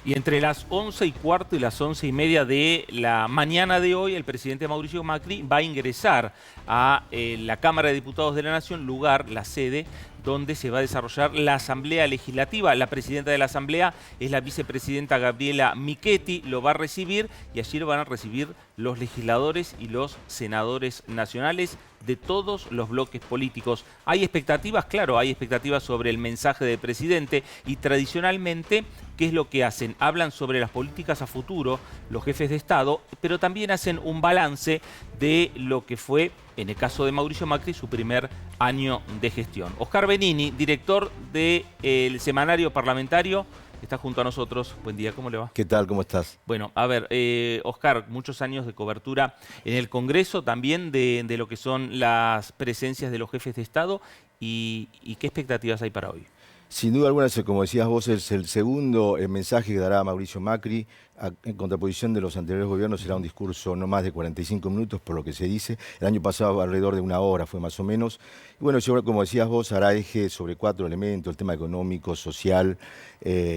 Y entre las 11:15 y las 11:30 de la mañana de hoy, el presidente Mauricio Macri va a ingresar a la Cámara de Diputados de la Nación, lugar, la sede, donde se va a desarrollar la Asamblea Legislativa. La presidenta de la Asamblea es la vicepresidenta Gabriela Michetti, lo va a recibir y allí lo van a recibir los legisladores y los senadores nacionales de todos los bloques políticos. ¿Hay expectativas? Claro, hay expectativas sobre el mensaje del presidente y tradicionalmente, ¿qué es lo que hacen? Hablan sobre las políticas a futuro, los jefes de Estado, pero también hacen un balance de lo que fue, en el caso de Mauricio Macri, su primer año de gestión. Oscar Benini, director del Semanario Parlamentario, está junto a nosotros. Buen día, ¿cómo le va? ¿Qué tal? ¿Cómo estás? Bueno, a ver, Oscar, muchos años de cobertura en el Congreso, también de lo que son las presencias de los jefes de Estado y qué expectativas hay para hoy. Sin duda alguna, como decías vos, es el segundo mensaje que dará Mauricio Macri. En contraposición de los anteriores gobiernos, será un discurso no más de 45 minutos, por lo que se dice. El año pasado alrededor de una hora fue más o menos. Y bueno, como decías vos, hará eje sobre 4 elementos: el tema económico, social,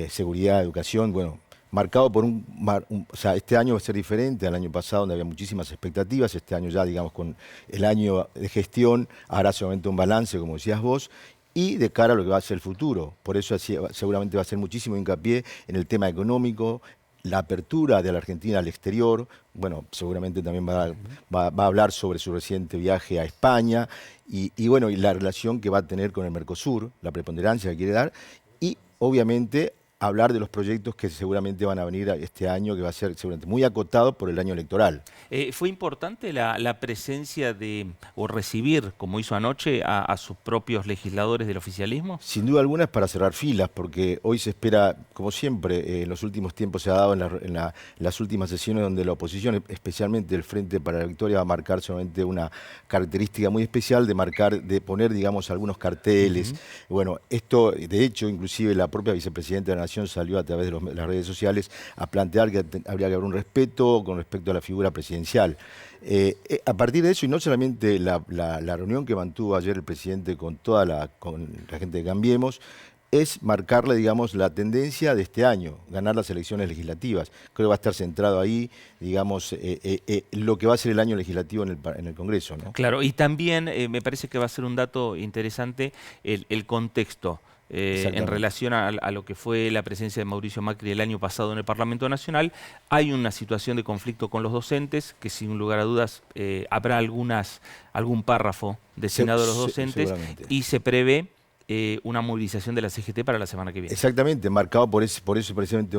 seguridad, educación. Bueno, marcado por o sea, este año va a ser diferente al año pasado, donde había muchísimas expectativas. Este año ya, digamos, con el año de gestión, hará solamente un balance, como decías vos, y de cara a lo que va a ser el futuro. Por eso seguramente va a ser muchísimo hincapié en el tema económico, la apertura de la Argentina al exterior. Bueno, seguramente también va a hablar sobre su reciente viaje a España y bueno, y la relación que va a tener con el Mercosur, la preponderancia que quiere dar, y obviamente hablar de los proyectos que seguramente van a venir este año, que va a ser seguramente muy acotado por el año electoral. ¿Fue importante la presencia o recibir, como hizo anoche, a sus propios legisladores del oficialismo? Sin duda alguna es para cerrar filas, porque hoy se espera, como siempre, en los últimos tiempos se ha dado en las últimas sesiones, donde la oposición, especialmente el Frente para la Victoria, va a marcar solamente una característica muy especial de poner, digamos, algunos carteles. Bueno, esto, de hecho, inclusive la propia vicepresidenta de la Nación salió a través de las redes sociales a plantear que habría que haber un respeto con respecto a la figura presidencial. A partir de eso, y no solamente la reunión que mantuvo ayer el presidente con con la gente de Cambiemos, es marcarle, digamos, la tendencia de este año, ganar las elecciones legislativas. Creo que va a estar centrado ahí, digamos, lo que va a ser el año legislativo en el Congreso, ¿no? Claro, y también me parece que va a ser un dato interesante el contexto. En relación a lo que fue la presencia de Mauricio Macri el año pasado en el Parlamento Nacional, hay una situación de conflicto con los docentes, que sin lugar a dudas habrá algún párrafo destinado a los docentes, y se prevé una movilización de la CGT para la semana que viene. Exactamente, marcado por eso precisamente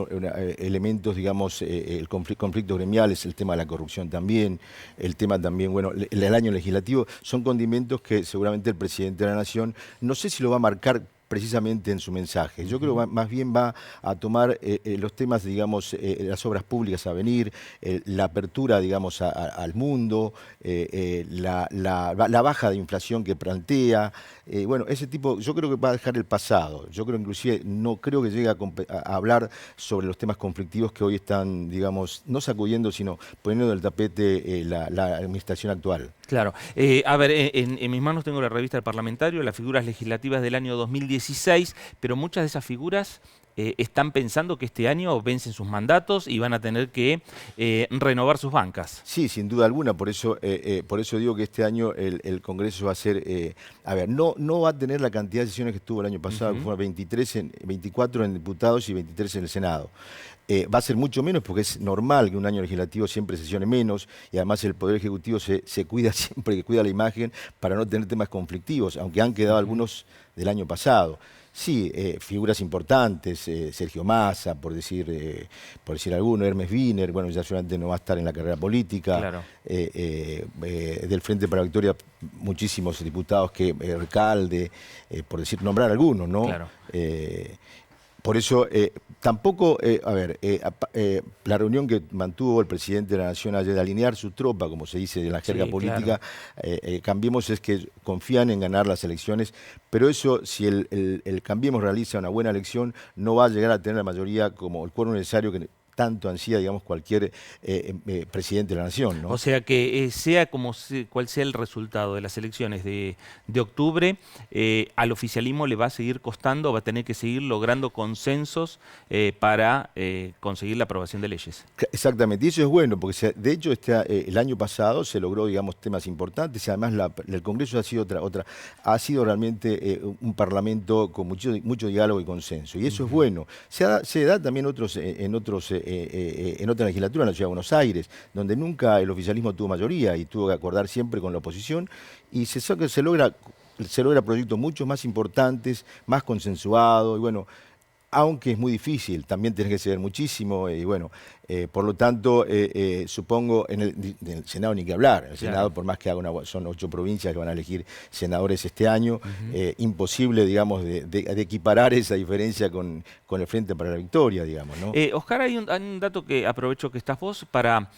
elementos, digamos, el conflicto gremial, es el tema de la corrupción también, el tema también, bueno, el año legislativo, son condimentos que seguramente el presidente de la Nación, no sé si lo va a marcar precisamente en su mensaje. Yo creo que más bien va a tomar los temas, digamos, las obras públicas a venir, la apertura, digamos, al mundo, la baja de inflación que plantea. Bueno, ese tipo, yo creo que va a dejar el pasado. Yo creo inclusive, no creo que llegue a hablar sobre los temas conflictivos que hoy están, digamos, no sacudiendo, sino poniendo del tapete la administración actual. Claro. A ver, en mis manos tengo la revista del Parlamentario, las figuras legislativas del año 2016, pero muchas de esas figuras están pensando que este año vencen sus mandatos y van a tener que renovar sus bancas. Sí, sin duda alguna, por eso digo que este año el Congreso va a ser, a ver, no va a tener la cantidad de sesiones que tuvo el año pasado, que fueron 24 en diputados y 23 en el Senado. Va a ser mucho menos porque es normal que un año legislativo siempre sesione menos y además el Poder Ejecutivo se cuida siempre, que cuida la imagen para no tener temas conflictivos, aunque han quedado algunos del año pasado. Sí, figuras importantes, Sergio Massa, por decir alguno, Hermes Wiener, bueno, ya seguramente no va a estar en la carrera política. Claro. Del Frente para la Victoria, muchísimos diputados Recalde, por decir, nombrar algunos, ¿no? Claro. Por eso, tampoco, la reunión que mantuvo el presidente de la Nación ayer de alinear su tropa, como se dice en la jerga política, Cambiemos, es que confían en ganar las elecciones, pero eso, si el Cambiemos realiza una buena elección, no va a llegar a tener la mayoría como el quórum necesario tanto ansía, digamos, cualquier presidente de la nación, ¿no? O sea que cual sea el resultado de las elecciones de octubre, al oficialismo le va a seguir costando, va a tener que seguir logrando consensos para conseguir la aprobación de leyes. Exactamente, y eso es bueno, porque de hecho el año pasado se logró, digamos, temas importantes, y además el Congreso ha sido ha sido realmente un parlamento con mucho diálogo y consenso, y eso es bueno. Se da también en otra legislatura en la Ciudad de Buenos Aires, donde nunca el oficialismo tuvo mayoría y tuvo que acordar siempre con la oposición, y se logra proyectos mucho más importantes, más consensuados, y bueno, aunque es muy difícil, también tenés que ceder muchísimo, y bueno, por lo tanto, supongo, en el Senado ni que hablar. El Senado, por más que son 8 provincias que van a elegir senadores este año, imposible, digamos, de equiparar esa diferencia con el Frente para la Victoria, digamos, ¿no? Oscar, hay un dato que aprovecho que estás vos para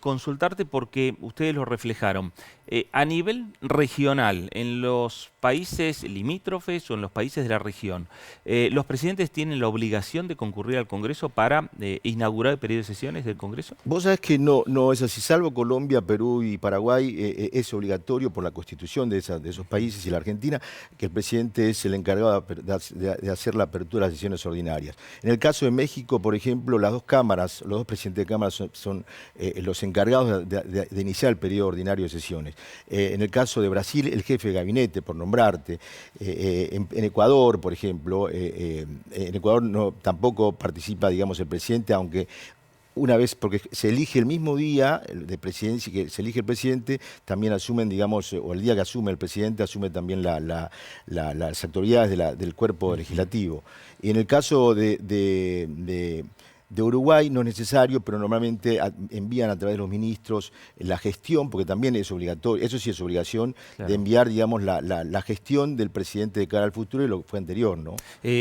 consultarte, porque ustedes lo reflejaron. A nivel regional, en los países limítrofes o en los países de la región, ¿los presidentes tienen la obligación de concurrir al Congreso para inaugurar el periodo de sesiones del Congreso? Vos sabés que no es así, salvo Colombia, Perú y Paraguay, es obligatorio por la Constitución de esos países y la Argentina, que el presidente es el encargado de hacer la apertura de las sesiones ordinarias. En el caso de México, por ejemplo, las dos cámaras, los dos presidentes de cámaras son los encargados de iniciar el periodo ordinario de sesiones. En el caso de Brasil, el jefe de gabinete, por nombrarte. En Ecuador, por ejemplo, en Ecuador tampoco participa, digamos, el presidente, aunque una vez, porque se elige el mismo día de presidencia que se elige el presidente, también asumen, digamos, o el día que asume el presidente, asume también las autoridades del cuerpo legislativo. Y en el caso de Uruguay no es necesario, pero normalmente envían a través de los ministros la gestión, porque también es obligatorio, eso sí es obligación, claro, de enviar, digamos, la gestión del presidente de cara al futuro y lo que fue anterior, ¿no?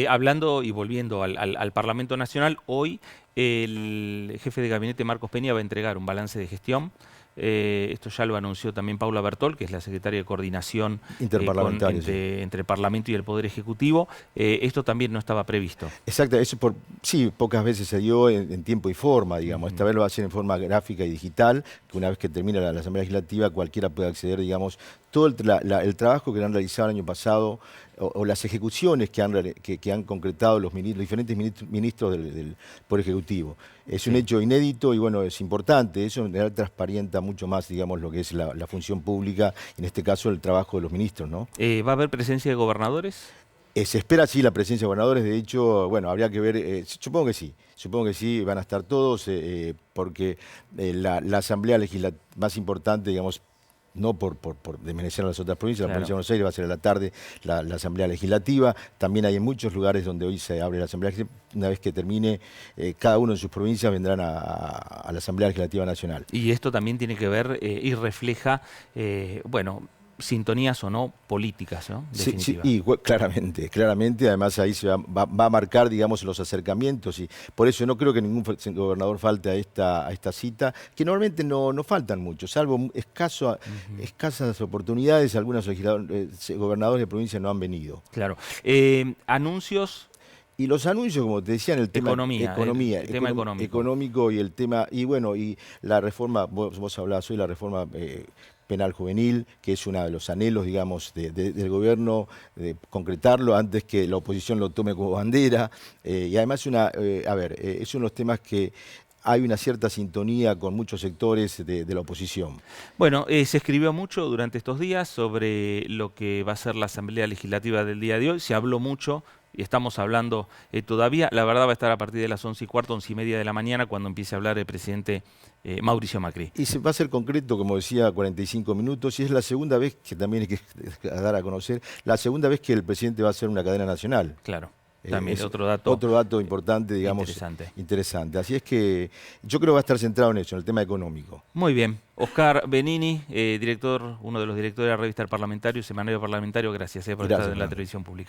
Hablando y volviendo al Parlamento Nacional, hoy el jefe de gabinete Marcos Peña va a entregar un balance de gestión. Esto ya lo anunció también Paula Bertol, que es la secretaria de Coordinación Interparlamentaria, entre Parlamento y el Poder Ejecutivo. Esto también no estaba previsto. Exacto, eso sí, pocas veces se dio en tiempo y forma, digamos. Esta vez lo va a hacer en forma gráfica y digital, que una vez que termine la Asamblea Legislativa cualquiera puede acceder, digamos, todo el trabajo que han realizado el año pasado o las ejecuciones que han concretado los diferentes ministros del Poder Ejecutivo. Es un hecho inédito y bueno, es importante. Eso en general transparenta mucho más, digamos, lo que es la función pública, en este caso el trabajo de los ministros, ¿no? ¿Va a haber presencia de gobernadores? Se espera sí la presencia de gobernadores, de hecho, bueno, habría que ver, supongo que sí, van a estar todos, porque la Asamblea Legislativa más importante, digamos, no por desmerecer a las otras provincias, claro, la provincia de Buenos Aires va a ser a la tarde la Asamblea Legislativa, también hay en muchos lugares donde hoy se abre la Asamblea Legislativa, una vez que termine, cada uno de sus provincias vendrán a la Asamblea Legislativa Nacional. Y esto también tiene que ver y refleja, bueno, sintonías o no políticas, ¿no? Sí, y claramente, además ahí se va a marcar, digamos, los acercamientos, y por eso no creo que ningún gobernador falte a esta cita, que normalmente no faltan muchos, salvo escasas oportunidades, algunos gobernadores de provincia no han venido. Claro. Anuncios. Y los anuncios, como te decía, en el tema económico y el tema, y bueno, y la reforma, vos hablabas hoy, la reforma penal juvenil, que es uno de los anhelos, digamos, del gobierno, de concretarlo antes que la oposición lo tome como bandera, y además es uno de los temas que hay una cierta sintonía con muchos sectores de la oposición. Bueno, se escribió mucho durante estos días sobre lo que va a ser la Asamblea Legislativa del día de hoy, se habló mucho. Y estamos hablando todavía, la verdad va a estar a partir de las 11:15, 11:30 de la mañana, cuando empiece a hablar el presidente Mauricio Macri. Y se va a ser concreto, como decía, 45 minutos, y es la segunda vez, que también hay que dar a conocer, la segunda vez que el presidente va a hacer una cadena nacional. Claro. También otro dato importante, digamos, interesante. Así es que yo creo que va a estar centrado en eso, en el tema económico. Muy bien. Oscar Benini, uno de los directores de la revista El Parlamentario, Semanario Parlamentario, gracias por estar en la televisión pública.